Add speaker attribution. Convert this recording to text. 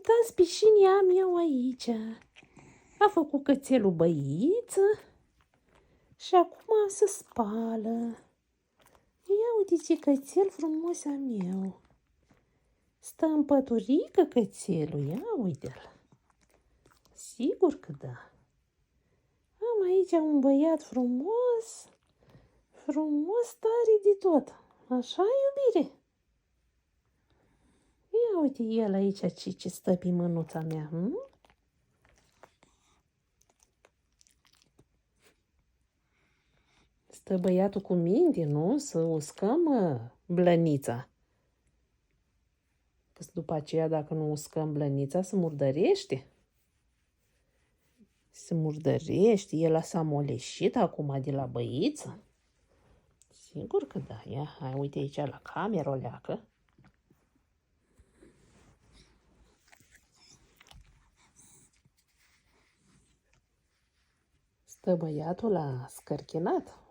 Speaker 1: uitați, pișinii am eu aici. A făcut cățelul băiță și acum se spală. Ia uite ce cățel frumos am eu. Stă în păturică cățelul, ia uite-l. Sigur că da. Am aici un băiat frumos, frumos tare de tot. Așa, iubire? Ia uite el aici ce stă pe mânuța mea. Stă băiatul cu minte, nu? Să uscăm blănița. Că după aceea, dacă nu uscăm blănița, se murdărește. Se murdărește. El s-a moleșit acum de la băiță. Sigur că da. Ia, hai, uite aici la cameră o leacă. Stă băiatul la scărchinat.